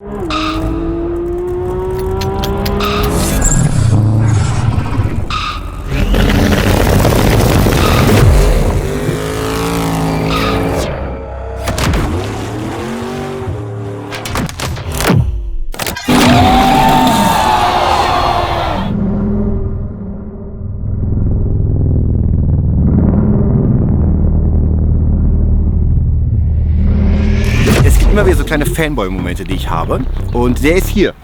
Immer wieder so kleine Fanboy-Momente, die ich habe. Und der ist hier.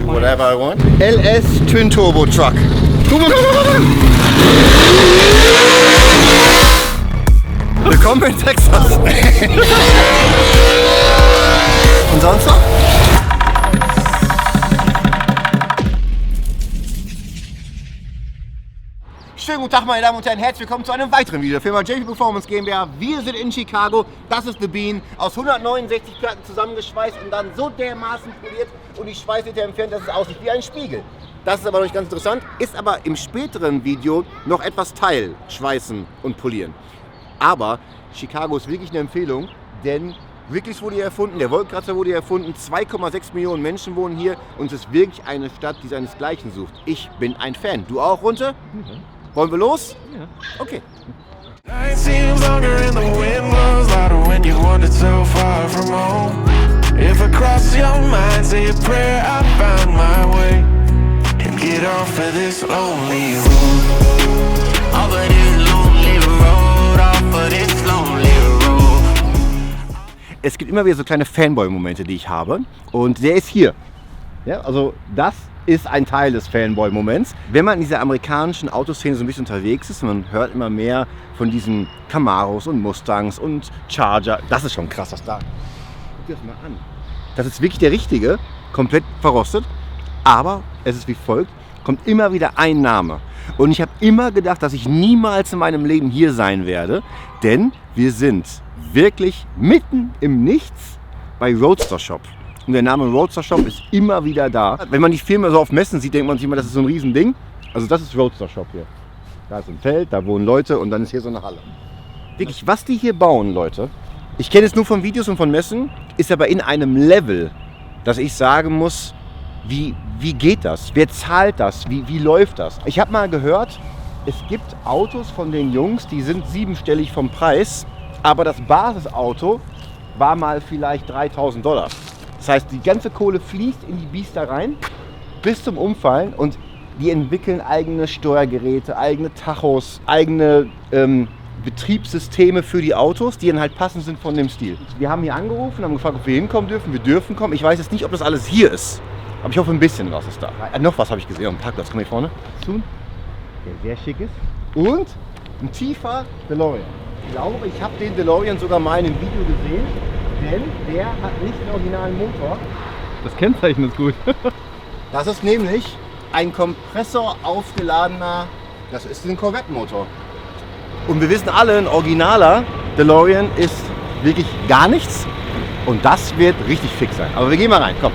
Whatever I want. LS Twin Turbo Truck. Willkommen in Texas. Und sonst noch? Schönen guten Tag, meine Damen und Herren, herzlich willkommen zu einem weiteren Video der Firma Performance GmbH. Wir sind in Chicago, das ist The Bean, aus 169 Platten zusammengeschweißt und dann so dermaßen poliert und die Schweißhütte entfernt, dass es aussieht wie ein Spiegel. Das ist aber noch nicht ganz interessant, ist aber im späteren Video noch etwas teilschweißen und polieren. Aber Chicago ist wirklich eine Empfehlung, denn wirklich wurde hier erfunden, der Wolkenkratzer wurde hier erfunden, 2,6 Millionen Menschen wohnen hier und es ist wirklich eine Stadt, die seinesgleichen sucht. Ich bin ein Fan. Du auch, Runte? Mhm. Wollen wir los? Ja. Okay. Es gibt immer wieder so kleine Fanboy-Momente, die ich habe. Und der ist hier. Ja, also das ist ein Teil des Fanboy-Moments. Wenn man in dieser amerikanischen Autoszene so ein bisschen unterwegs ist, man hört immer mehr von diesen Camaros und Mustangs und Charger. Das ist schon krass, was da. Guck dir das mal an. Das ist wirklich der richtige, komplett verrostet. Aber es ist wie folgt, kommt immer wieder ein Name. Und ich habe immer gedacht, dass ich niemals in meinem Leben hier sein werde. Denn wir sind wirklich mitten im Nichts bei Roadster Shop. Und der Name Roadster Shop ist immer wieder da. Wenn man die Firma so auf Messen sieht, denkt man sich immer, das ist so ein Riesending. Also das ist Roadster Shop hier. Da ist ein Feld, da wohnen Leute und dann ist hier so eine Halle. Wirklich, was die hier bauen, Leute, ich kenne es nur von Videos und von Messen, ist aber in einem Level, dass ich sagen muss, wie geht das? Wer zahlt das? Wie läuft das? Ich habe mal gehört, es gibt Autos von den Jungs, die sind siebenstellig vom Preis, aber das Basisauto war mal vielleicht $3.000. Das heißt, die ganze Kohle fließt in die Biester rein, bis zum Umfallen und die entwickeln eigene Steuergeräte, eigene Tachos, eigene Betriebssysteme für die Autos, die dann halt passend sind von dem Stil. Wir haben hier angerufen, haben gefragt, ob wir hinkommen dürfen. Wir dürfen kommen. Ich weiß jetzt nicht, ob das alles hier ist, aber ich hoffe, ein bisschen was ist da. Noch was habe ich gesehen, ein Parkplatz, komm hier vorne. Der sehr schick ist. Und ein tiefer DeLorean. Ich glaube, ich habe den DeLorean sogar mal in einem Video gesehen. Denn der hat nicht den originalen Motor. Das Kennzeichen ist gut. Das ist nämlich ein Kompressor aufgeladener, das ist ein Corvette-Motor. Und wir wissen alle, ein originaler DeLorean ist wirklich gar nichts. Und das wird richtig fix sein. Aber wir gehen mal rein, komm.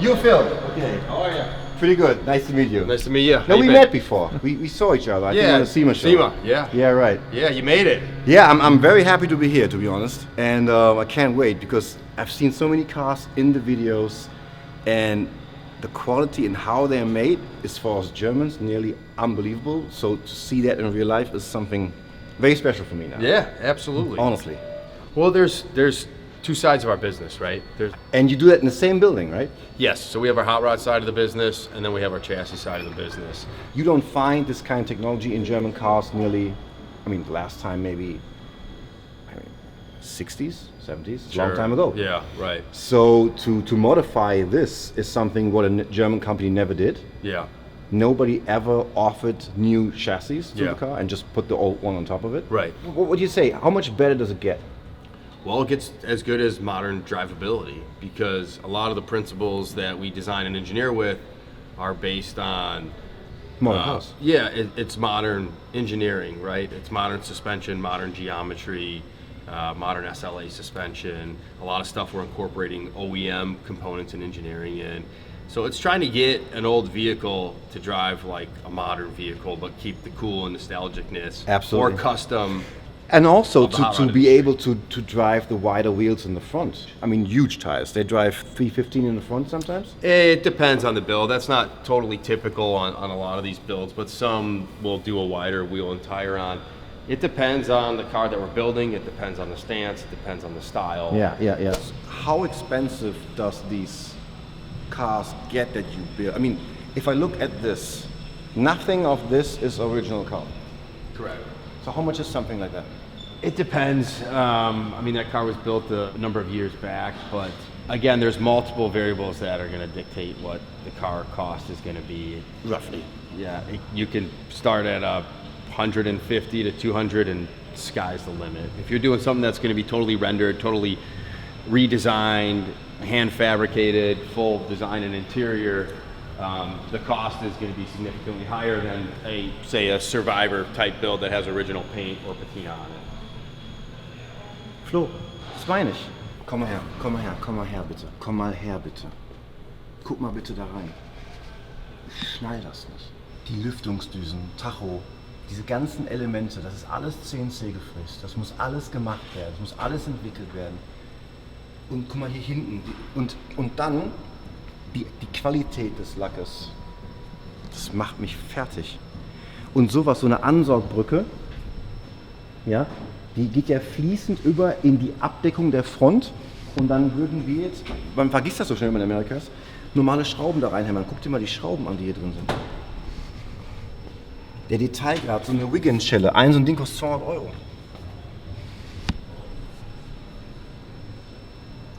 You Phil. Okay. How are you? Pretty good. Nice to meet you. Nice to meet you. No, we met before. We saw each other. I think on the SEMA show. SEMA, yeah. Yeah, right. Yeah, you made it. Yeah, I'm very happy to be here, to be honest. And I can't wait because I've seen so many cars in the videos and the quality and how they're made is for us Germans nearly unbelievable. So to see that in real life is something very special for me now. Yeah, absolutely. Honestly. Well, there's two sides of our business, right? And you do that in the same building, right? Yes, so we have our hot rod side of the business, and then we have our chassis side of the business. You don't find this kind of technology in German cars nearly, I mean, the last time maybe, 60s, 70s, a long time ago. Yeah, right. So to modify this is something what a German company never did. Yeah. Nobody ever offered new chassis to the car and just put the old one on top of it. Right. What would you say? How much better does it get? Well, it gets as good as modern drivability because a lot of the principles that we design and engineer with are based on modern house. Yeah, it's modern engineering, right? It's modern suspension, modern geometry, modern SLA suspension. A lot of stuff we're incorporating OEM components and engineering in. So it's trying to get an old vehicle to drive like a modern vehicle, but keep the cool and nostalgicness. Absolutely. Or custom And also of the hot to rod be industry. able to drive the wider wheels in the front. I mean, huge tires. They drive 315 in the front sometimes. It depends on the build. That's not totally typical on a lot of these builds, but some will do a wider wheel and tire on. It depends on the car that we're building. It depends on the stance. It depends on the style. Yeah. How expensive does these cars get that you build? I mean, if I look at this, nothing of this is original car. Correct. So how much is something like that? It depends. I mean, that car was built a number of years back, but again, there's multiple variables that are going to dictate what the car cost is going to be. Roughly. Yeah, you can start at 150 to 200 and sky's the limit. If you're doing something that's going to be totally rendered, totally redesigned, hand fabricated, full design and interior, the cost is going to be significantly higher than say a Survivor type build that has original paint or patina on it. Flo, das meine ich. Komm mal her bitte. Komm mal her bitte. Guck mal bitte da rein. Ich schnall das nicht. Die Lüftungsdüsen, Tacho, diese ganzen Elemente, das ist alles CNC gefräst. Das muss alles gemacht werden, das muss alles entwickelt werden. Und guck mal hier hinten. Und dann die Qualität des Lackes. Das macht mich fertig. Und sowas, so eine Ansaugbrücke, ja, die geht ja fließend über in die Abdeckung der Front. Und dann würden wir jetzt, man vergisst das so schnell, wenn man in Amerika ist, normale Schrauben da reinhämmern. Guck dir mal die Schrauben an, die hier drin sind. Der Detailgrad, so eine Wiggins-Schelle, so ein Ding kostet 200 €.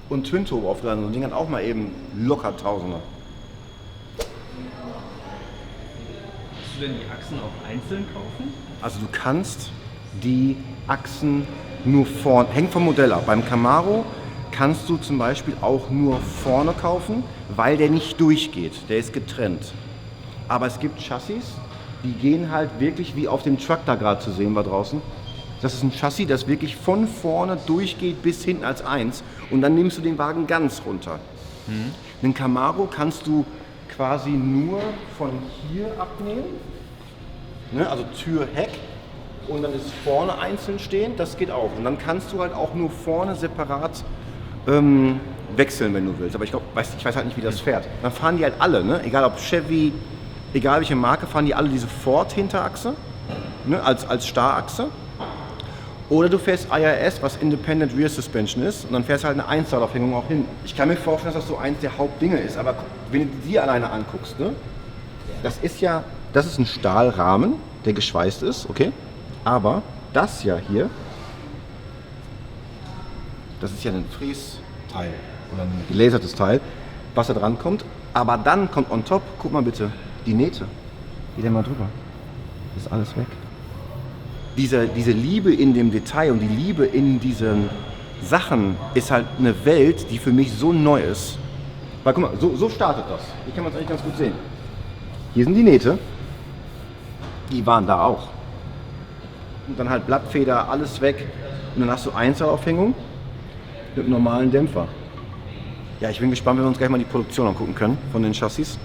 Und Twin Turbo aufgeladen, so ein Ding hat auch mal eben locker Tausender. Kannst du denn die Achsen auch einzeln kaufen? Also du kannst die Achsen nur vorne, hängt vom Modell ab. Beim Camaro kannst du zum Beispiel auch nur vorne kaufen, weil der nicht durchgeht, der ist getrennt. Aber es gibt Chassis, die gehen halt wirklich wie auf dem Truck da gerade zu sehen war draußen. Das ist ein Chassis, das wirklich von vorne durchgeht bis hinten als eins und dann nimmst du den Wagen ganz runter. Den Camaro kannst du quasi nur von hier abnehmen, ne? Also Tür, Heck und dann ist vorne einzeln stehen, das geht auch. Und dann kannst du halt auch nur vorne separat wechseln, wenn du willst. Aber ich weiß halt nicht, wie das fährt. Dann fahren die halt alle, ne? Egal ob Chevy, egal welche Marke, fahren die alle diese Ford-Hinterachse, ne? als Starrachse. Oder du fährst IRS, was Independent Rear Suspension ist, und dann fährst du halt eine Einzahlerhängung auch hin. Ich kann mir vorstellen, dass das so eins der Hauptdinge ist, aber wenn du die alleine anguckst, ne? Das ist ein Stahlrahmen, der geschweißt ist, okay? Aber das ja hier, das ist ja ein Frästeil oder ein gelasertes Teil, was da dran kommt. Aber dann kommt on top, guck mal bitte, die Nähte. Geh da mal drüber. Ist alles weg. Diese Liebe in dem Detail und die Liebe in diesen Sachen ist halt eine Welt, die für mich so neu ist. Weil guck mal, so startet das. Hier kann man es eigentlich ganz gut sehen. Hier sind die Nähte. Die waren da auch. Und dann halt Blattfeder, alles weg. Und dann hast du Einzelaufhängung mit einem normalen Dämpfer. Ja, ich bin gespannt, wenn wir uns gleich mal die Produktion angucken können von den Chassis,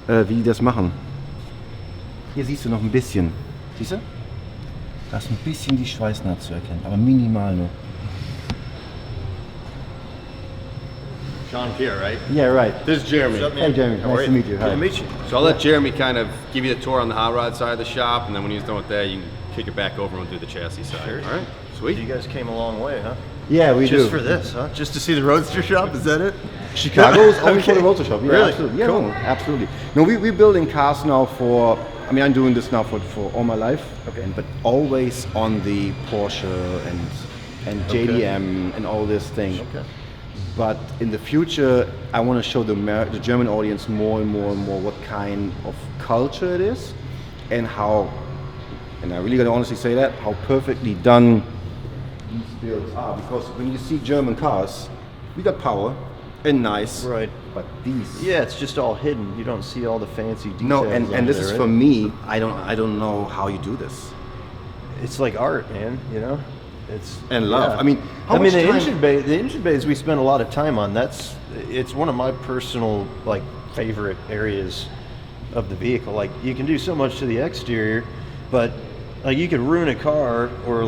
wie die das machen. Hier siehst du noch ein bisschen. Siehst du? Da ist ein bisschen die Schweißnaht zu erkennen, aber minimal nur. Sean Pierre, right? Yeah, right. This is Jeremy. Hey Jeremy, How are nice to you? meet you. Hi. Good to meet you. So I'll let Jeremy kind of give you the tour on the hot rod side of the shop, and then when he's done with that, you can kick it back over and do the chassis side. Sure. All right, You sweet. guys came a long way, huh? Yeah, we Just do. for this, huh? Just to see the Roadster Shop, is that it? Chicago is only for Okay. the Roadster Shop. Yeah, Really? absolutely. Yeah, Cool. no, absolutely. No, we're building cars now I'm doing this now for all my life. Okay. But always on the Porsche and JDM and all these things. Okay. But in the future, I want to show the German audience more and more what kind of culture it is and how, and I really gotta honestly say that, how perfectly done these builds are. Because when you see German cars, we got power and nice, Right. but these, Yeah, it's just all hidden. You don't see all the fancy details. no, and on this there, is right? for me. I don't know how you do this. It's like art, man. You know, it's And love. yeah. I mean, how much the time- engine bays we spend a lot of time on. It's one of my personal favorite areas of the vehicle. Like you can do so much to the exterior, but you could ruin a car or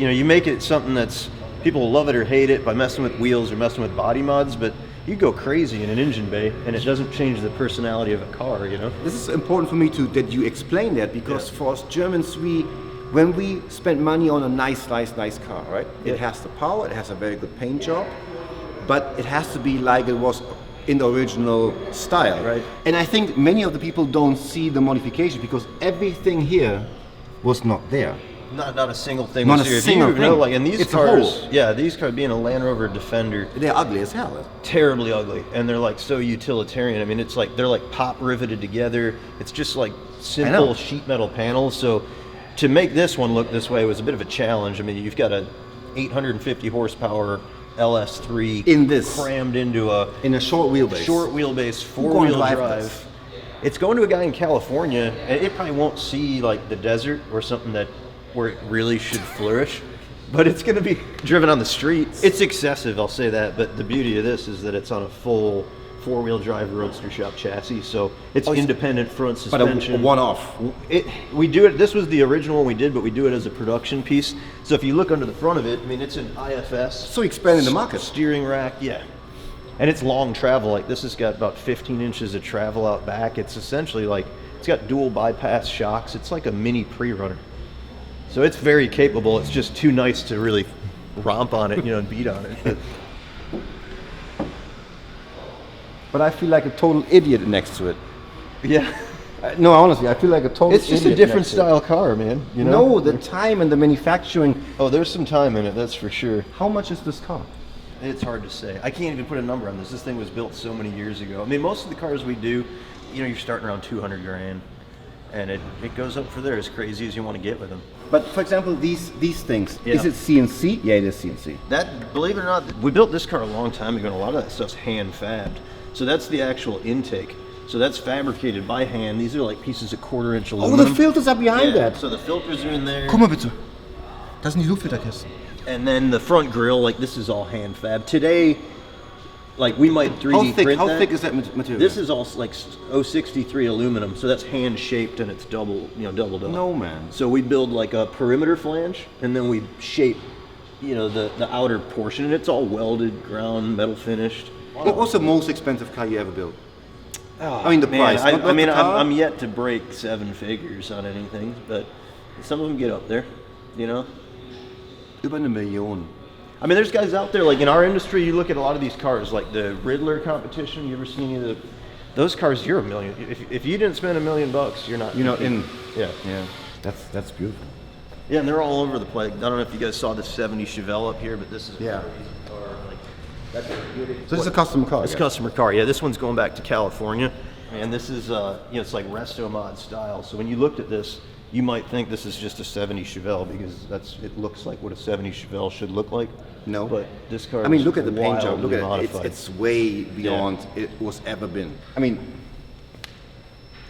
you know, you make it something that's, people love it or hate it by messing with wheels or messing with body mods, but you go crazy in an engine bay and it doesn't change the personality of a car, you know? This is important for me that you explain that, because for us Germans, when we spend money on a nice car, right? It has the power, it has a very good paint job, but it has to be like it was in the original style. Right. And I think many of the people don't see the modification because everything here was not there. Not a single thing. Not was a here. If single you know, thing. like in these It's a cars, whole. these cars being a Land Rover Defender, They're ugly as hell. terribly ugly, and they're like so utilitarian. I mean, it's like they're like pop riveted together. It's just like simple sheet metal panels. So to make this one look this way was a bit of a challenge. I mean, you've got a 850 horsepower LS3 In this. crammed into In a short wheelbase. four-wheel gonna drive. drive this? It's going to a guy in California, and it probably won't see like the desert or something where it really should flourish, but it's going to be driven on the street. It's excessive, I'll say that, but the beauty of this is that it's on a full four-wheel drive Roadster Shop chassis, so it's independent front But suspension. a one-off. We do it. This was the original one we did, but we do it as a production piece. So if you look under the front of it, I mean, it's an IFS. So expanding the market. Steering rack, yeah. And it's long travel. Like this has got about 15 inches of travel out back. It's essentially like, it's got dual bypass shocks. It's like a mini pre-runner. So it's very capable. It's just too nice to really romp on it, you know, and beat on it. But I feel like a total idiot next to it. Yeah. No, honestly, I feel like a total idiot. It's just a different style car, man. You know? No, the time and the manufacturing. Oh, there's some time in it, that's for sure. How much is this car? It's hard to say. I can't even put a number on this. This thing was built so many years ago. I mean, most of the cars we do, you know, you're starting around 200 grand. And it goes up for there as crazy as you want to get with them. But for example, these things, Yeah. is it CNC? Yeah, it is CNC. That, believe it or not, we built this car a long time ago, and a lot of that stuff's hand fabbed. So that's the actual intake. So that's fabricated by hand. These are like pieces of 1/4-inch Oh, aluminum. the filters are behind Yeah, that. so the filters are in there. Guck mal bitte. Das sind die Luftfilterkästen. And then the front grille, like this is all hand fab. Today, like we might 3D print How that. thick is that material? This is all like 063 aluminum, so that's hand shaped and it's doubled up. No, man. So we build like a perimeter flange, and then we shape, you know, the outer portion, and it's all welded, ground, metal finished. What was the most expensive car you ever built? I mean the Man, price. not the car. I'm yet to break 7 figures on anything, but some of them get up there, you know. Über 1 Million. I mean, there's guys out there, like in our industry, you look at a lot of these cars, like the Riddler competition, you ever seen any of those cars, you're $1 million. If you didn't spend $1 million, you're not. You know, in. Yeah. Yeah. That's beautiful. Yeah, and they're all over the place. I don't know if you guys saw the 70 Chevelle up here, but this is Yeah. a crazy car. Like, that's a good. So it's a custom car. It's a customer car. Yeah, this one's going back to California, and this is, you know, it's like resto mod style. So when you looked at this, you might think this is just a 70 Chevelle because it looks like what a 70 Chevelle should look like. No. But this car. I mean, is look at the paint job. Look wildly at it. modified. It's way beyond it was ever been. I mean,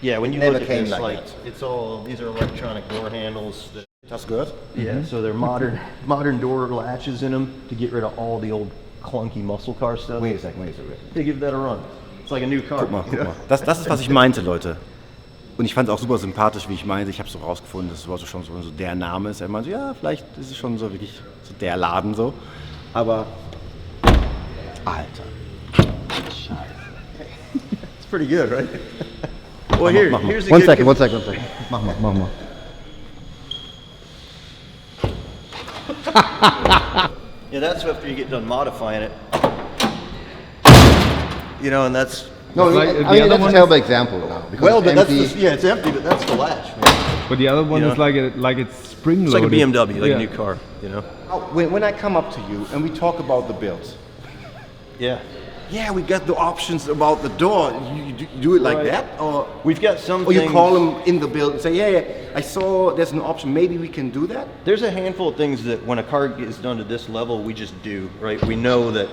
Yeah, when you never look at came this, like like that. it's all, these are electronic door handles. that's good. Yeah, so they're modern door latches in them to get rid of all the old clunky muscle car stuff. Wait a second. They give that a run. It's like a new car. Guck mal. Das ist, was ich meinte, Leute. Und ich fand es auch super sympathisch, wie ich meinte. Ich habe so rausgefunden, dass es schon so der Name ist. Er meinte, ja, vielleicht ist es schon so wirklich so der Laden so. Aber, Alter. It's pretty good, right? Well, here's a One good second. Mach mal. Yeah, that's after you get done modifying it. You know, and that's No, Like, I the mean, other that's a one terrible example now. Because well, it's but that's empty. it's empty, but that's the latch, man. But the other one You is know? like it's spring It's like a loaded. BMW, like Yeah. a new car, you know. When I come up to you and we talk about the build, Yeah. yeah, we got the options about the door. You do it like Right. that, or We've got some you things- call them in the build and say, yeah, I saw there's an option. Maybe we can do that. There's a handful of things that when a car gets done to this level, we just do, right? We know that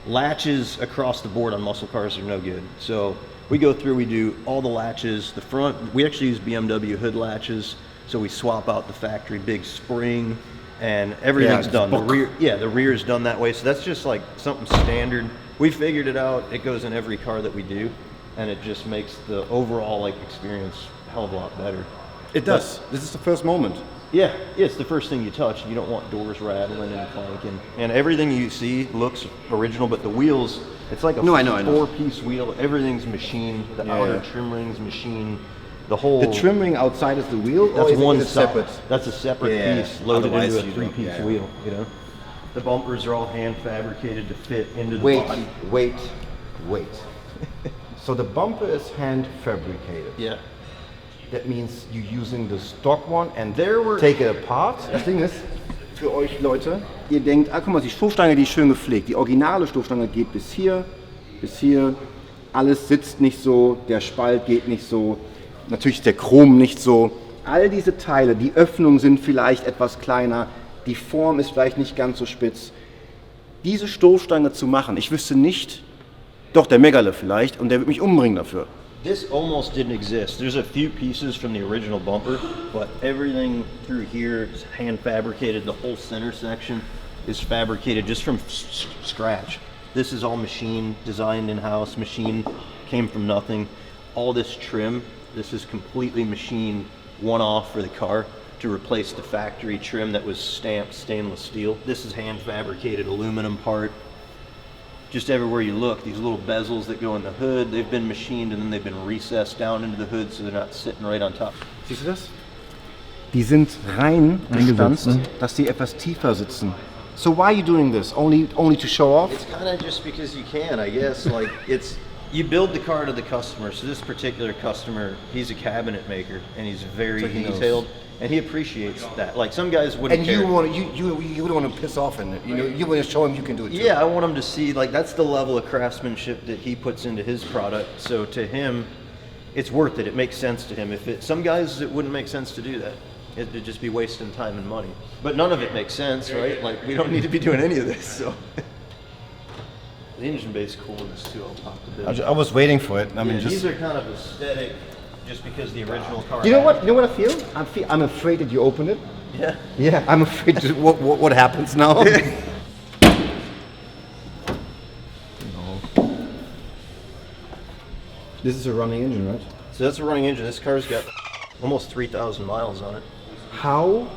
latches across the board on muscle cars are no good. So we go through, we do all the latches. The front, we actually use BMW hood latches. So we swap out the factory big spring and everything's it's done. The bulk. rear, the rear is done that way. So that's just like something standard. We figured it out. It goes in every car that we do. And it just makes the overall like experience a hell of a lot better. It does. This is the first moment. Yeah, it's the first thing you touch. You don't want doors rattling and clanking. And everything you see looks original, but the wheels, it's like a No, I know. four-piece wheel. Everything's machined. The outer trim ring's machined. The whole... The trim ring outside is the wheel? Or That's is it one separate? That's a separate Yeah, piece loaded otherwise into a you don't- three-piece yeah. wheel, you know? The bumpers are all hand fabricated to fit into the Wait, body. wait. So the bumper is hand fabricated. Yeah. That means you're using the stock one and There were- take it apart. Das Ding ist, für euch Leute, ihr denkt, guck mal, die Stoßstange, die ist schön gepflegt. Die originale Stoßstange geht bis hier, alles sitzt nicht so, der Spalt geht nicht so, natürlich ist der Chrom nicht so. All diese Teile, die Öffnungen sind vielleicht etwas kleiner, die Form ist vielleicht nicht ganz so spitz. Diese Stoßstange zu machen, ich wüsste nicht, doch der Megale vielleicht, und der wird mich umbringen dafür. This almost didn't exist. There's a few pieces from the original bumper, but everything through here is hand fabricated. The whole center section is fabricated just from scratch. This is all machine, designed in-house, machine, came from nothing. All this trim, this is completely machined one-off for the car to replace the factory trim that was stamped stainless steel. This is hand fabricated aluminum part. Just everywhere you look, these little bezels that go in the hood, they've been machined and then they've been recessed down into the hood so they're not sitting right on top. Siehst du das? Die sind rein gestanzt, dass die etwas tiefer sitzen. So why are you doing this? Only to show off? It's kind of just because you can, I guess. Like, it's, you build the car to the customer. So this particular customer, he's a cabinet maker and he's very So he knows. detailed and he appreciates that. Like some guys wouldn't And care. you don't want to piss off in it. You know, you want to show him you can do it too. Yeah, I want him to see, like, that's the level of craftsmanship that he puts into his product. So to him, it's worth it. It makes sense to him. Some guys, it wouldn't make sense to do that. It'd just be wasting time and money. But none of it makes sense, right? Like, we don't need to be doing any of this, so. The engine bay is cool in this too, I'll talk a bit. I was waiting for it. I mean, Yeah, just. these are kind of aesthetic, just because the original car. You know had what? it. You know what I feel? I'm afraid that you open it. Yeah. Yeah, I'm afraid. What happens now? This is a running engine, right? So that's a running engine. This car's got almost 3,000 miles on it. How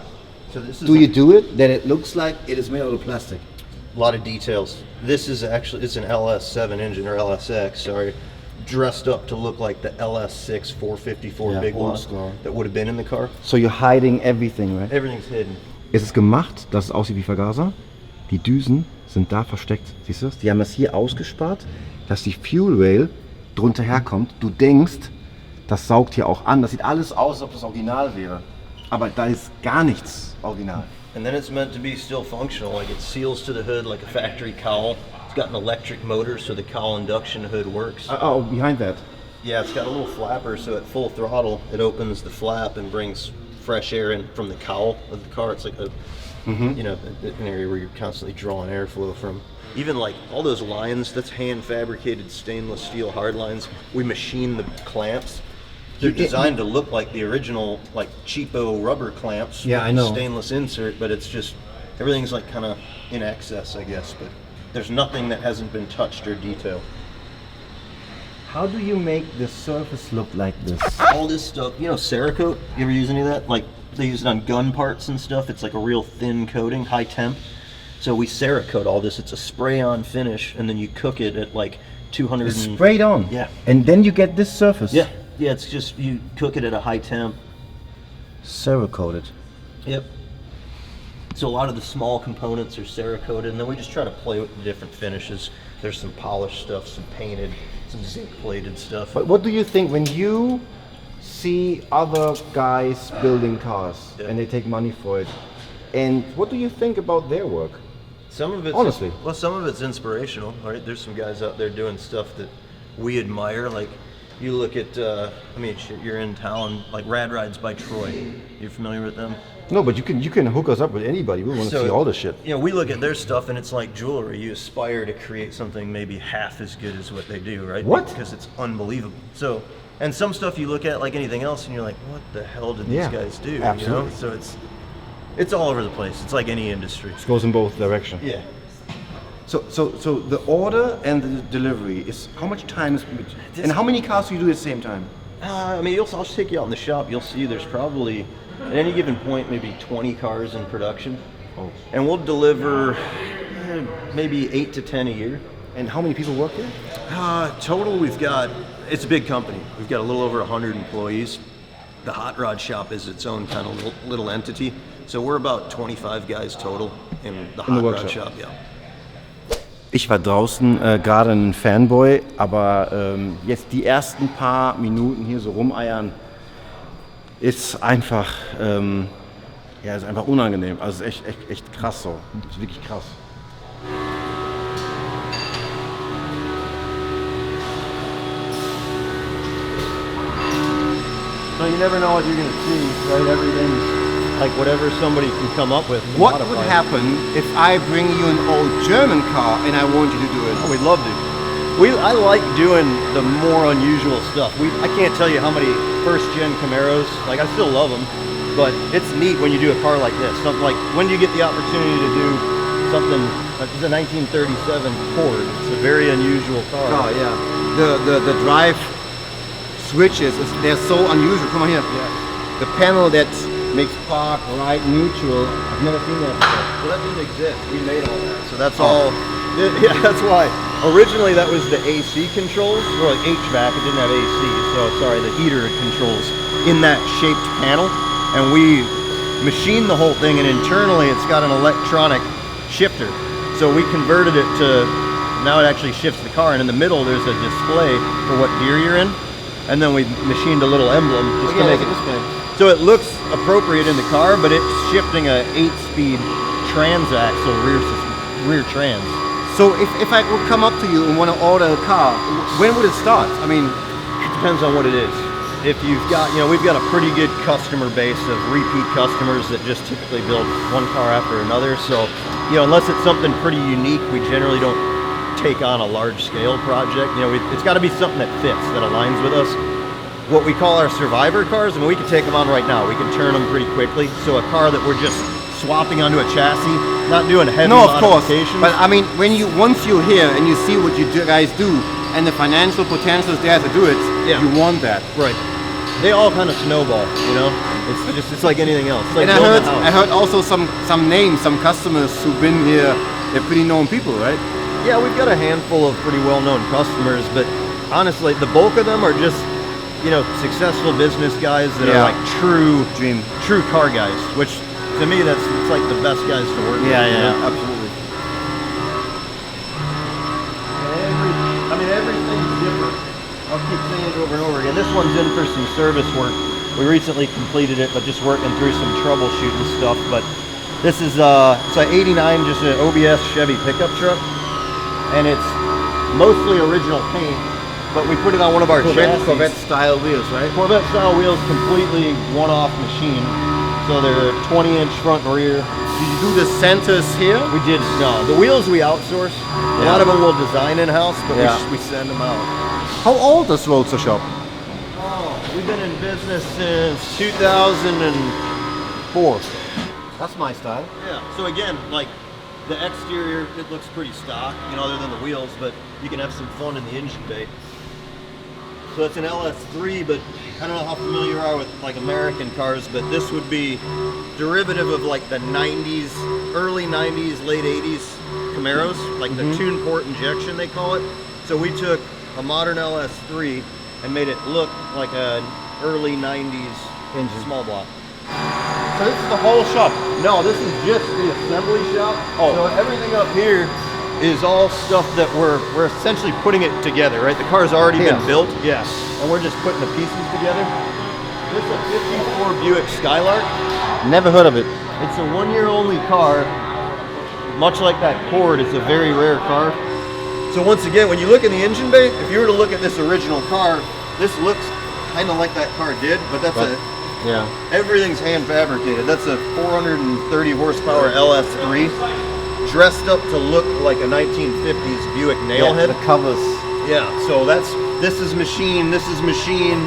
So this is do you do it that it looks like it is made out of plastic? a lot of details. This is actually, it's an LS7 engine, or LSX, sorry, dressed up to look like the LS6 454 Yeah, big old one school. that would have been in the car. So you're hiding everything, right? Everything's hidden. Es ist gemacht, dass es aussieht wie Vergaser. Die Düsen sind da versteckt. Siehst du das? Die haben das hier ausgespart, dass die Fuel Rail drunter herkommt. Du denkst, das saugt hier auch an. Das sieht alles aus, als ob das Original wäre. Aber da ist gar nichts Original. And then it's meant to be still functional, like it seals to the hood like a factory cowl. It's got an electric motor, so the cowl induction hood works. Oh, behind that. Yeah, it's got a little flapper, so at full throttle, it opens the flap and brings fresh air in from the cowl of the car. It's like a, you know, an area where you're constantly drawing airflow from. Even like all those lines, that's hand fabricated stainless steel hard lines. We machine the clamps. They're designed to look like the original, like cheapo rubber clamps. Yeah, with I know. Stainless insert, but it's just, everything's like kind of in excess, I guess. But there's nothing that hasn't been touched or detailed. How do you make the surface look like this? All this stuff, you know, Cerakote, you ever use any of that? Like, they use it on gun parts and stuff. It's like a real thin coating, high temp. So we Cerakote all this. It's a spray-on finish, and then you cook it at like 200. It's sprayed on. Yeah. And then you get this surface. Yeah, yeah. It's just you cook it at a high temp. Cerakoted. Yep. So a lot of the small components are Cerakoted, and then we just try to play with the different finishes. There's some polished stuff, some painted, some zinc-plated stuff. But what do you think when you see other guys building cars and they take money for it? And what do you think about their work? Some of it's Honestly. well, some of it's inspirational. Right, there's some guys out there doing stuff that we admire. Like you look at, I mean, shit, you're in town, like Rad Rides by Troy. You familiar with them? No, but you can hook us up with anybody. We want to see all this shit. You know, we look at their stuff and it's like jewelry. You aspire to create something maybe half as good as what they do, right? What? Because it's unbelievable. So, and some stuff you look at like anything else and you're like, what the hell did these Yeah, guys do? absolutely. You know? So it's all over the place. It's like any industry. It goes in both directions. Yeah. So the order and the delivery is how much time is, and how many cars do you do at the same time? I mean, I'll just take you out in the shop. You'll see there's probably At any given point, maybe 20 cars in production. Oh. And we'll deliver maybe 8 to 10 a year. And how many people work here? Total, it's a big company. We've got a little over 100 employees. The hot rod shop is its own kind of little entity. So we're about 25 guys total in the hot rod shop, yeah. Ich war draußen gerade ein Fanboy, aber jetzt die ersten paar Minuten hier so rumeiern, ist einfach, ist einfach unangenehm. Also es ist echt krass so. Es ist wirklich krass. So you never know what you're going to see, right? Everything's like whatever somebody can come up with. What would happen if I bring you an old German car and I want you to do it? Oh, we'd love to. I like doing the more unusual stuff. I can't tell you how many first-gen Camaros, like I still love them, but it's neat when you do a car like this. Something like, when do you get the opportunity to do something, this is a 1937 Ford. It's a very unusual car. Oh, yeah. The drive switches, they're so unusual. Come on here. Yeah. The panel that makes park, right, neutral. I've never seen that before. Well, that didn't exist. We made all that. So that's all. Yeah, that's why. Originally, that was the AC controls, or like HVAC. It didn't have AC. So sorry, the heater controls in that shaped panel, and we machined the whole thing. And internally, it's got an electronic shifter. So we converted it to now it actually shifts the car. And in the middle, there's a display for what gear you're in. And then we machined a little emblem just to make it display. So it looks appropriate in the car, but it's shifting a 8-speed transaxle rear trans. So if I would come up to you and want to order a car, when would it start? I mean, it depends on what it is. If you've got, we've got a pretty good customer base of repeat customers that just typically build one car after another. So, unless it's something pretty unique, we generally don't take on a large scale project. It's got to be something that fits, that aligns with us. What we call our survivor cars, we can take them on right now. We can turn them pretty quickly. So a car that we're just swapping onto a chassis, not doing heavy modifications. But I mean, once you're here and you see what you guys do and the financial potential is there to do it, you want that. Right. They all kind of snowball, It's like anything else. Like, and I heard also some names, some customers who've been here. They're pretty known people, right? Yeah, we've got a handful of pretty well-known customers, but honestly, the bulk of them are just successful business guys that are like true car guys, which to me it's like the best guys to work with. Yeah, absolutely. Everything's different. I'll keep saying it over and over again. This one's in for some service work. We recently completed it, but just working through some troubleshooting stuff. But this is it's an '89, just an OBS Chevy pickup truck, and it's mostly original paint. But we put it on one of our chassis. Corvette style wheels, right? Corvette style wheels, completely one-off machine. So they're 20-inch front and rear. Did you do the centers here? We did, no. The wheels we outsource. A lot of them we'll design in-house, but we send them out. How old is Roadster Shop? Oh, we've been in business since 2004. That's my style. Yeah, so again, like the exterior, it looks pretty stock, other than the wheels, but you can have some fun in the engine bay. So it's an LS3, but I don't know how familiar you are with like American cars, but this would be derivative of like the 90s, early 90s, late 80s Camaros, like the tune port injection they call it. So we took a modern LS3 and made it look like an early 90s engine small block. So this is the whole shop? No, this is just the assembly shop. Oh. So everything up here is all stuff that we're essentially putting it together, right? The car's already been built. Yes. And we're just putting the pieces together. This is a 54 Buick Skylark. Never heard of it. It's a 1-year-only car. Much like that Ford, it's a very rare car. So once again, when you look in the engine bay, if you were to look at this original car, this looks kind of like that car did, but that's everything's hand fabricated. That's a 430 horsepower LS3. Dressed up to look like a 1950s Buick nailhead. The covers. Yeah, so this is machine, this is machine.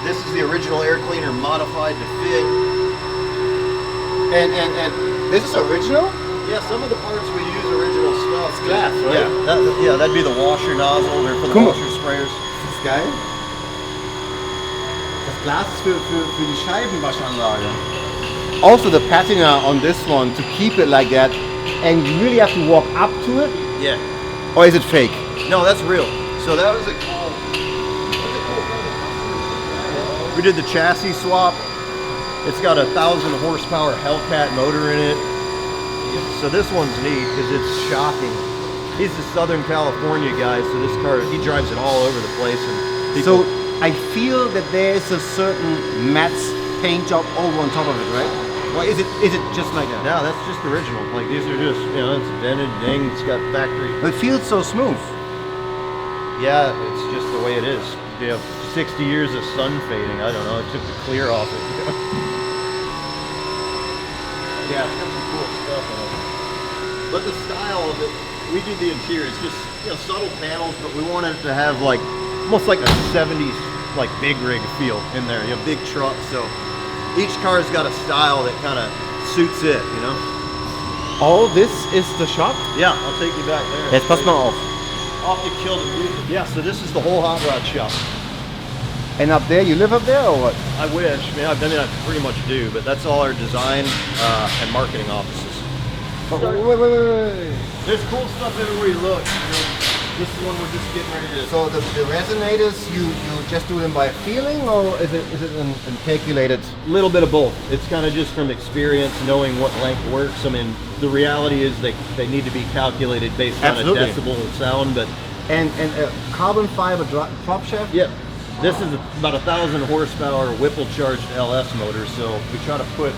This is the original air cleaner modified to fit. And this is original? Yeah, some of the parts we use original stuff. It's glass, right? Yeah, that'd be the washer nozzle or for the washer sprayers. Das ist geil. Das Glas ist für die Scheibenwaschanlage. Also the patina on this one, to keep it like that, and you really have to walk up to it, Yeah. or is it fake? No, that's real. So that was a cool. We did the chassis swap. It's got a 1,000 horsepower Hellcat motor in it. So this one's neat because it's shocking. He's a Southern California guy, so this car, he drives it all over the place. And So I feel that there is a certain matte paint job over on top of it, right? Or is it just like that? no, that's just original. Like these are just, you know, it's dented, dinged, it's got factory. It feels so smooth. Yeah, it's just the way it is. You have 60 years of sun fading. I don't know, it took the clear off it. Yeah, it's got some cool stuff in it. But the style of it, we did the interior. It's just, you know, subtle panels, but we wanted it to have like almost like a 70s like big rig feel in there. You know, big truck. So each car's got a style that kind of suits it. You know. All this is the shop? Yeah, I'll take you back there. Jetzt pass mal auf. I'll have to kill the music. Yeah, so this is the whole hot rod shop. And up there, you live up there or what? I wish. I mean, I pretty much do, but that's all our design and marketing offices. Oh, wait. There's cool stuff everywhere you look. You know, this is one we're just getting ready to. So the resonators, you just do them by feeling, or is it an calculated? A little bit of both. It's kind of just from experience, knowing what length works. I mean, the reality is they need to be calculated based Absolutely. on a decibel of sound, but And a carbon fiber prop shaft? yeah. This is about 1,000 horsepower Whipple charged LS motor, so we try to put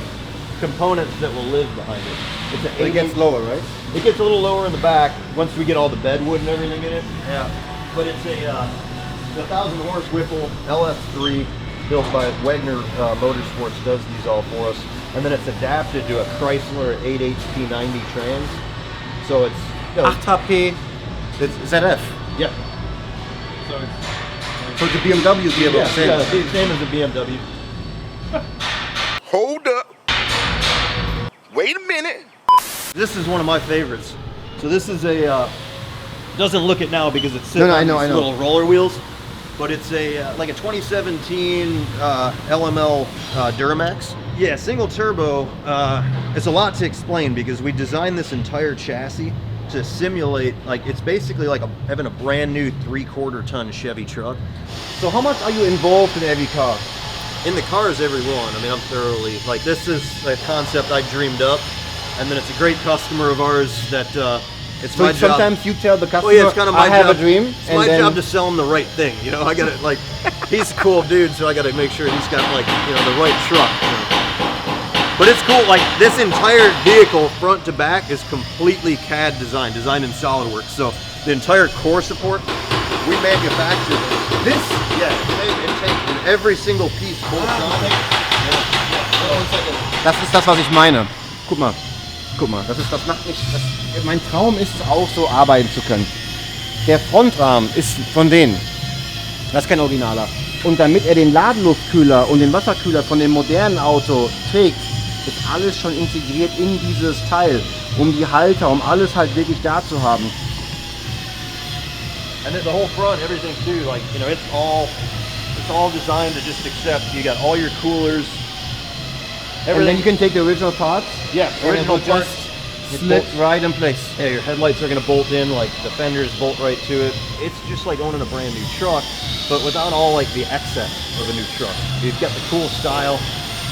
components that will live behind it. It's an It gets lower, right? It gets a little lower in the back once we get all the bedwood and everything in it. Yeah. But it's a 1,000 horse Whipple LS3 built by Wagner Motorsports does these all for us. And then it's adapted to a Chrysler 8 HP90 trans. So it's, you know, 8 HP, it's ZF. yeah. So it's So the BMW gearbox, Yeah, same. yeah, same as a BMW. Hold up. Wait a minute. This is one of my favorites. So this is a, doesn't look it now because it's sitting No, I on know, these I know. little roller wheels, but it's a like a 2017 LML Duramax. Yeah, single turbo. It's a lot to explain because we designed this entire chassis to simulate, like it's basically like having a brand new 3/4 ton Chevy truck. So how much are you involved in every car? In the cars, every one. I mean, I'm thoroughly, like, this is a concept I dreamed up, and then it's a great customer of ours that it's So my job. sometimes you tell the customer, Well, yeah, it's kind of my I have job. a dream. It's my job to sell him the right thing. You know, I gotta, like, he's a cool dude, so I gotta make sure he's got, like, you know, the right truck. You know. But it's cool, like, this entire vehicle, front to back, is completely CAD designed in SolidWorks. So the entire core support, we manufacture this. This? Yeah, it takes in every single piece bolts on it. Das ist das, was ich meine. Guck mal, das macht mich, mein Traum ist es auch, so arbeiten zu können. Der Frontrahmen ist von denen, das ist kein Originaler. Und damit er den Ladeluftkühler und den Wasserkühler von dem modernen Auto trägt, ist alles schon integriert in dieses Teil, um die Halter, um alles halt wirklich da zu haben. And then the whole front, everything too, like, you know, it's all designed to just accept. You got all your coolers. And then you can take the original parts, Yeah, and it will original parts. just slip right in place. Yeah, your headlights are gonna bolt in, like the fenders bolt right to it. It's just like owning a brand new truck, but without all like the excess of a new truck. You've got the cool style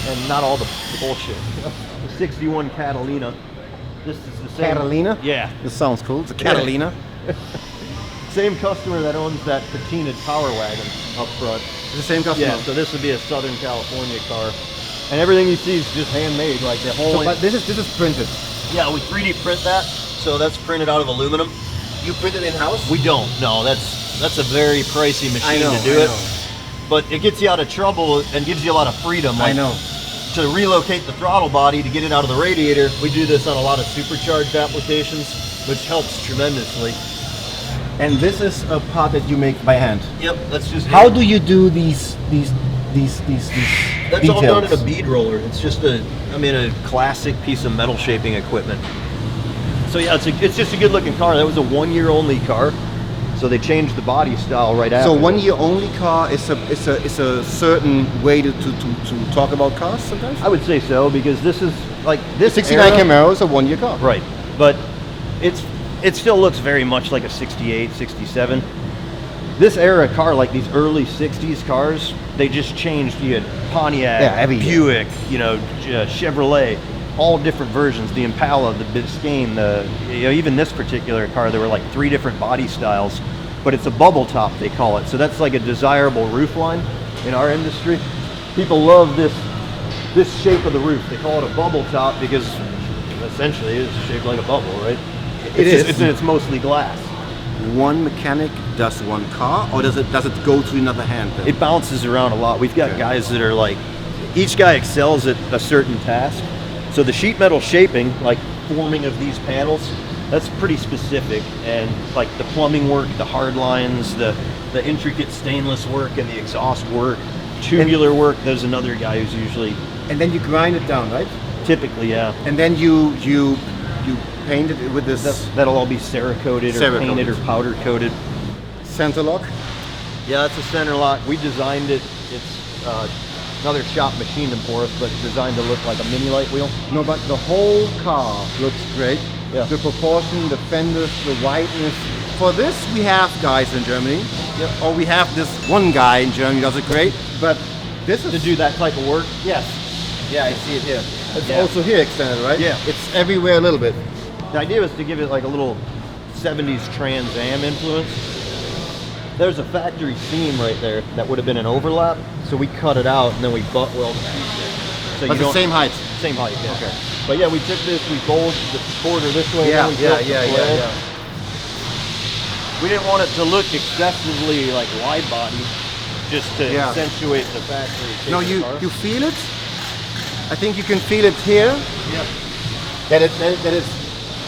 and not all the bullshit. The 61 Catalina. This is the same. Catalina? Yeah. This sounds cool. It's a Catalina. Same customer that owns that patinaed Power Wagon up front. It's the same customer. Yeah, so this would be a Southern California car. And everything you see is just handmade, like the whole. So, but this is printed. Yeah, we 3D print that, so that's printed out of aluminum. You printed in-house? We don't. No, that's a very pricey machine to do I it. know. But it gets you out of trouble and gives you a lot of freedom. Like, I know. To relocate the throttle body to get it out of the radiator, we do this on a lot of supercharged applications, which helps tremendously. And this is a part that you make by hand. Yep, that's just. How do you do these That's details? all done in a bead roller. It's just a classic piece of metal shaping equipment. So yeah, it's just a good looking car. That was a 1-year only car. So they changed the body style right after. So 1 year only car is a certain way to talk about cars sometimes? I would say so, because this is like this 69 era, Camaro is a 1 year car. right? But it still looks very much like a 68, 67. This era car, like these early 60s cars, they just changed. You had Pontiac, Buick, Chevrolet, all different versions. The Impala, the Biscayne, even this particular car, there were like 3 different body styles, but it's a bubble top, they call it. So that's like a desirable roof line in our industry. People love this shape of the roof. They call it a bubble top because essentially it's shaped like a bubble, right? It's mostly glass. One mechanic does one car, or does it go to another hand then? It bounces around a lot. We've got guys that are like, each guy excels at a certain task. So the sheet metal shaping, like forming of these panels, that's pretty specific. And like the plumbing work, the hard lines, the intricate stainless work and the exhaust work, tubular work, there's another guy who's usually... And then you grind it down, right? Typically, yeah. And then you paint it with this... That'll all be Cerakoted or painted or powder coated. Center lock? Yeah, that's a center lock. We designed it. It's another shop machined them for us, but designed to look like a mini light wheel. No, but the whole car looks great. Yeah. The proportion, the fenders, the whiteness. For this, we have guys in Germany. Yep. Or we have this one guy in Germany who does it great. But this is... To do that type of work? Yes. Yeah, I see it here. It's Yeah. also here extended, right? Yeah. It's everywhere a little bit. The idea was to give it like a little 70s Trans Am influence. There's a factory seam right there that would have been an overlap, so we cut it out and then we butt welded it. So But the same height. Same height, yeah. Okay. But yeah, we took this, we bolted the quarter this way, Yeah, and then we built the yeah. blade. We didn't want it to look excessively like wide body, just to accentuate the factory. No, you feel it. I think you can feel it here. Yeah. That it's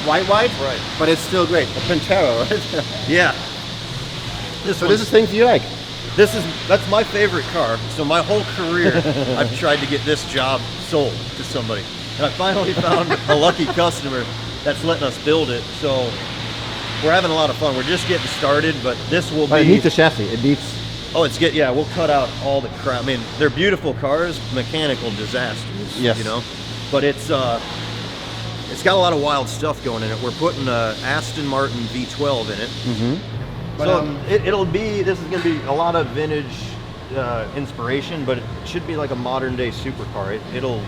white, Right. but it's still great. A Pantera, right? Yeah. So this is things you like. That's my favorite car. So my whole career, I've tried to get this job sold to somebody, and I finally found a lucky customer that's letting us build it. So we're having a lot of fun. We're just getting started, but this will be. It needs a chassis. It needs. Oh, yeah. We'll cut out all the crap. I mean, they're beautiful cars, mechanical disasters. Yes. But it's got a lot of wild stuff going in it. We're putting a Aston Martin V12 in it. Mm-hmm. So this is going to be a lot of vintage inspiration, but it should be like a modern day supercar. It'll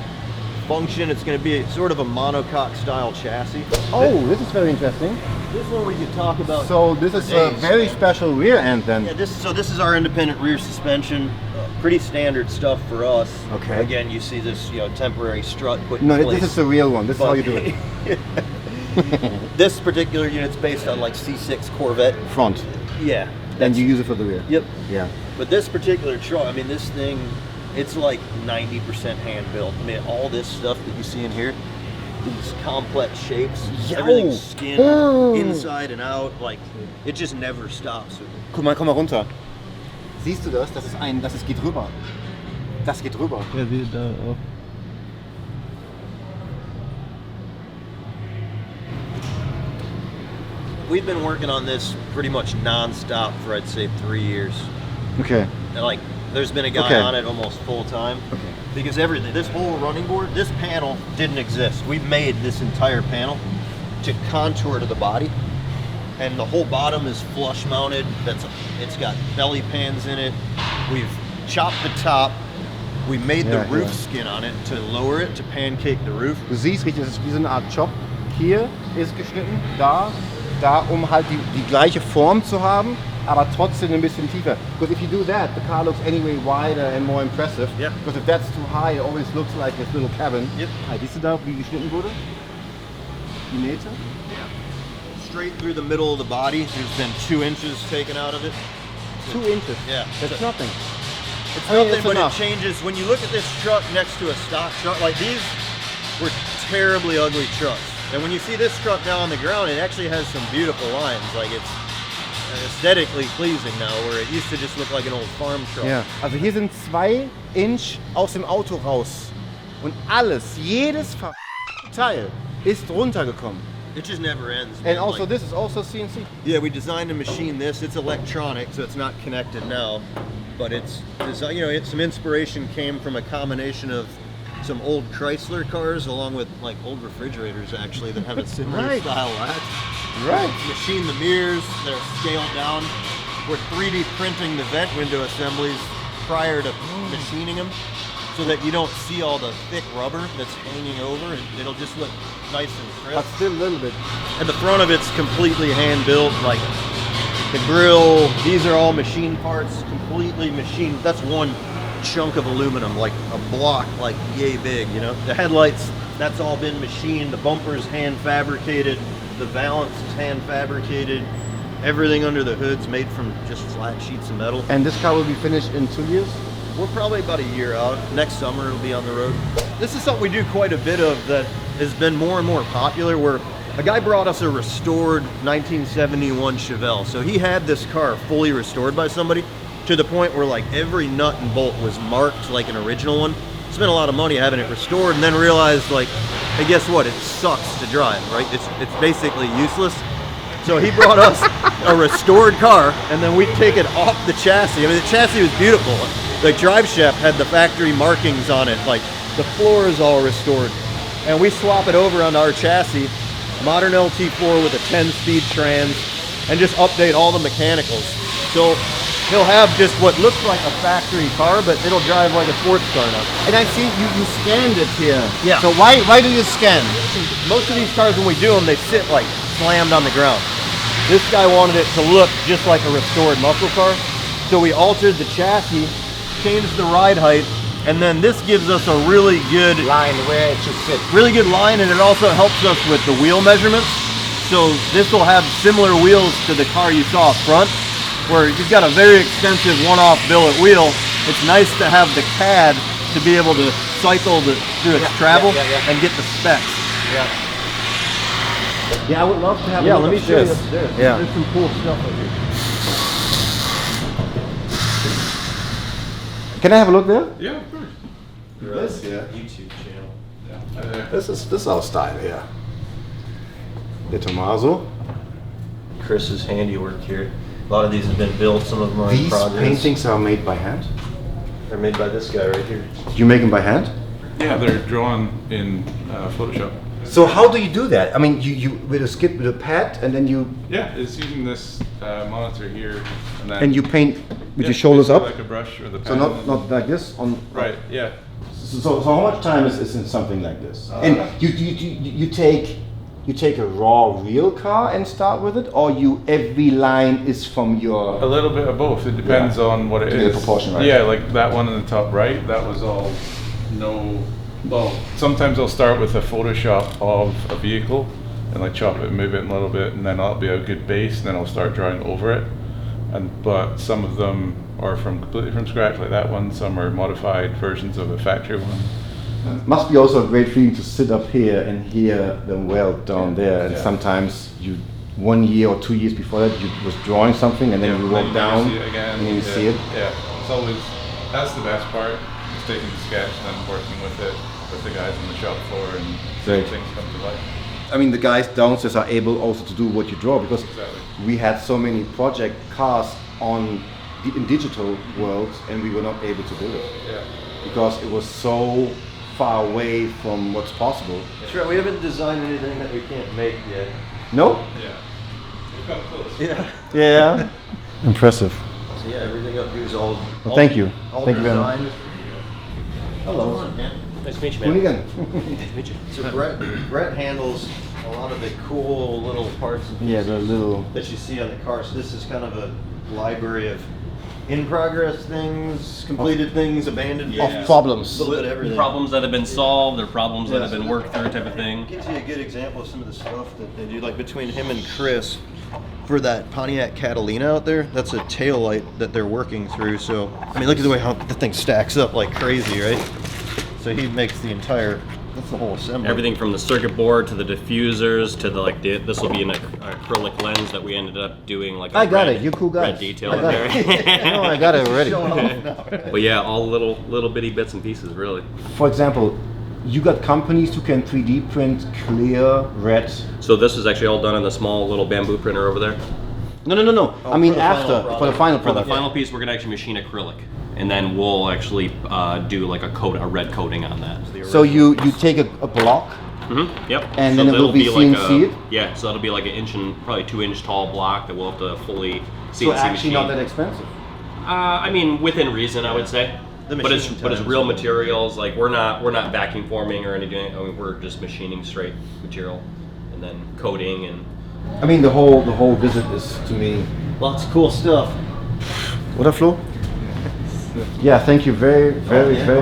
function. It's going to be sort of a monocoque style chassis. Oh, this is very interesting. This one we could talk about. So this is a very special rear end then. Yeah, this is our independent rear suspension. Pretty standard stuff for us. Okay. Again, you see this temporary strut put in No, place. this is the real one. This is how you do it. This particular unit's based on like C6 Corvette. Front. Yeah. And you use it for the rear. Yep. Yeah. But this particular truck, I mean, this thing, it's like 90% hand built. I mean, all this stuff that you see in here, these complex shapes, everything's skin inside and out, like it just never stops. Guck mal, komm mal runter. Siehst du das? Das geht rüber. Das geht rüber. Ja, wie da auch. We've been working on this pretty much non-stop for I'd say 3 years. Okay. And like, there's been a guy on it almost full time. Okay. Because everything, this whole running board, this panel didn't exist. We made this entire panel to contour to the body. And the whole bottom is flush mounted. It's got belly pans in it. We've chopped the top. We made the roof skin on it to lower it, to pancake the roof. Du siehst richtig, das ist wie so eine Art Chop. Hier ist geschnitten, da, um halt die gleiche Form zu haben, aber trotzdem ein bisschen tiefer. Because if you do that, the car looks anyway wider and more impressive. Yeah. Because if that's too high, it always looks like this little cabin. Yep. Siehst du da, wie geschnitten wurde? Die Nähte? Straight through the middle of the body. There's been 2 inches taken out of it. 2 inches? Yeah. That's nothing. It's I mean, nothing, it's but enough. it changes. When you look at this truck next to a stock truck, like these were terribly ugly trucks. And when you see this truck now on the ground, it actually has some beautiful lines. Like it's aesthetically pleasing now, where it used to just look like an old farm truck. Ja, also hier sind 2 Inch aus dem Auto raus. Und alles, jedes Teil ist runtergekommen. It just never ends. And man. also, Like, this is also CNC. yeah, we designed a machine. It's electronic, so it's not connected now. But it's some inspiration came from a combination of some old Chrysler cars along with like old refrigerators actually that have a similar Right. style latch. Right. Machine the mirrors, they're scaled down. We're 3D printing the vent window assemblies prior to machining them so that you don't see all the thick rubber that's hanging over. It'll just look nice and crisp. But still a little bit. And the front of it's completely hand built, like the grill, these are all machine parts, completely machined. That's one chunk of aluminum, like a block, like yay big, you know. The headlights, that's all been machined. The bumper's hand fabricated. The valance is hand fabricated. Everything under the hood's made from just flat sheets of metal. And this car will be finished in 2 years? We're probably about a year out. Next summer it'll be on the road. This is something we do quite a bit of that has been more and more popular, where a guy brought us a restored 1971 Chevelle. So he had this car fully restored by somebody to the point where like every nut and bolt was marked like an original one. Spent a lot of money having it restored and then realized like, hey, guess what? It sucks to drive, right? It's basically useless. So he brought us a restored car and then we'd take it off the chassis. I mean, the chassis was beautiful. The drive shaft had the factory markings on it, like the floor is all restored. And we swap it over onto our chassis, modern LT4 with a 10-speed trans, and just update all the mechanicals. So he'll have just what looks like a factory car, but it'll drive like a sports car now. And I see you scanned it here. Yeah. So why do you scan? Most of these cars, when we do them, they sit like slammed on the ground. This guy wanted it to look just like a restored muscle car. So we altered the chassis, changed the ride height, and then this gives us a really good Line where it should sit. really good line, and it also helps us with the wheel measurements. So this will have similar wheels to the car you saw up front, where you've got a very extensive one-off billet wheel. It's nice to have the CAD to be able to cycle through its travel and get the specs. Yeah, I would love to have Yeah, a look let me at show you this. upstairs. Yeah. There's some cool stuff up here. Can I have a look there? Yeah, of course. This here. YouTube channel. This is our style here. The Tommaso. Chris's handiwork here. A lot of these have been built, some of them are in These progress. paintings are made by hand. They're made by this guy right here. You make them by hand? Yeah, they're drawn in Photoshop. So how do you do that? I mean, you with a skip with a pad, and then you Yeah, it's using this monitor here, and you paint with yeah, your shoulders basically up. like a brush or the So pen. not like this on. Right. Yeah. So how much time is in something like this? And you take a raw real car and start with it, or every line is from A your. little bit of both. It depends on what it To get is. the proportion right. Yeah, like that one in the top right. That was all no. Well, sometimes I'll start with a Photoshop of a vehicle and like chop it, and move it a little bit, and then that'll be a good base. And then I'll start drawing over it. But some of them are completely from scratch, like that one. Some are modified versions of a factory one. Must be also a great feeling to sit up here and hear them weld down there. And Yeah. sometimes 1 year or 2 years before that, you was drawing something, and then you walk down, see it again. and then you see it. Yeah, it's always that's the best part. Is taking the sketch and then working with it with the guys on the shop floor and seeing Great. things come to life. I mean, the guys downstairs are able also to do what you draw, because Exactly. we had so many project cars in digital worlds, and we were not able to do it Yeah. because it was so far away from what's possible. That's right, we haven't designed anything that we can't make yet. No? Yeah. We've come close. Yeah. Yeah. Impressive. So yeah, everything up here is all. Well, thank you. All Thank you very much. designed. Hello. Nice to meet you, Hooligan. So Brett handles a lot of the cool little parts and Yeah, the little. that you see on the car. So this is kind of a library of in-progress things, completed things, abandoned Yeah. things. Problems. A little bit of everything. Problems that have been solved or problems that Yeah. have been worked through type of thing. Gives you a good example of some of the stuff that they do, like between him and Chris. For that Pontiac Catalina out there, that's a tail light that they're working through. So, I mean, look at the way how the thing stacks up like crazy, right? So he makes the entire, that's the whole assembly. Everything from the circuit board to the diffusers to the this will be an acrylic lens that we ended up doing like a I got red, it. You cool guys. red detail I in got there. it. No, I got it already. But yeah, all little bitty bits and pieces really. For example, you got companies who can 3D print clear red. So this is actually all done in the small little bamboo printer over there. No. I mean after, for the final For product. the final piece, we're gonna actually machine acrylic, and then we'll actually do like a red coating on that. So you take a block. Yep. And so then it will that'll be CNC'd? Yeah, so that'll be like an inch and probably 2 inch tall block that we'll have to fully CNC So actually machine. not that expensive. I mean, within reason, I would say. The But it's machine real times. materials. Like we're not vacuum forming or anything. I mean, we're just machining straight material and then coating and. I mean the whole visit is to me. Lots of cool stuff. Oder Flo? Yeah, thank you very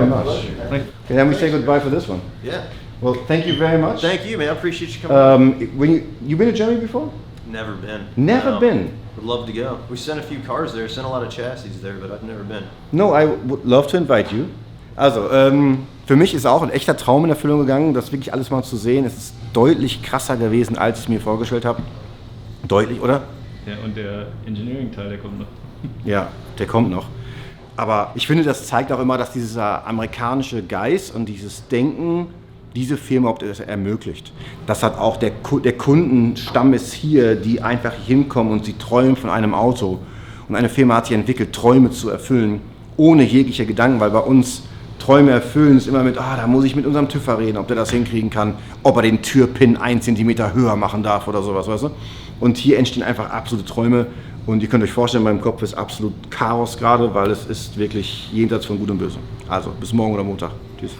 much. Okay, then we say goodbye for this one. Yeah. Well, thank you very much. Thank you, man. I appreciate you coming. When you been to Germany before? Never been. Never No. been. Would love to go. We sent a few cars there, sent a lot of chassis there, but I've never been. No, I would love to invite you. Also, für mich ist auch ein echter Traum in Erfüllung gegangen, das wirklich alles mal zu sehen. Es ist deutlich krasser gewesen, als ich es mir vorgestellt habe. Deutlich, oder? Ja, und der Engineering-Teil, der kommt noch. Ja, der kommt noch. Aber ich finde, das zeigt auch immer, dass dieser amerikanische Geist und dieses Denken diese Firma überhaupt ermöglicht. Das hat auch der Kundenstamm ist hier, die einfach hinkommen und sie träumen von einem Auto. Und eine Firma hat sich entwickelt, Träume zu erfüllen, ohne jegliche Gedanken, weil bei uns Träume erfüllen ist immer mit, da muss ich mit unserem TÜVer reden, ob der das hinkriegen kann, ob er den Türpin 1 cm höher machen darf oder sowas, weißt du? Und hier entstehen einfach absolute Träume und ihr könnt euch vorstellen, in meinem Kopf ist absolut Chaos gerade, weil es ist wirklich jenseits von Gut und Böse. Also bis morgen oder Montag. Tschüss.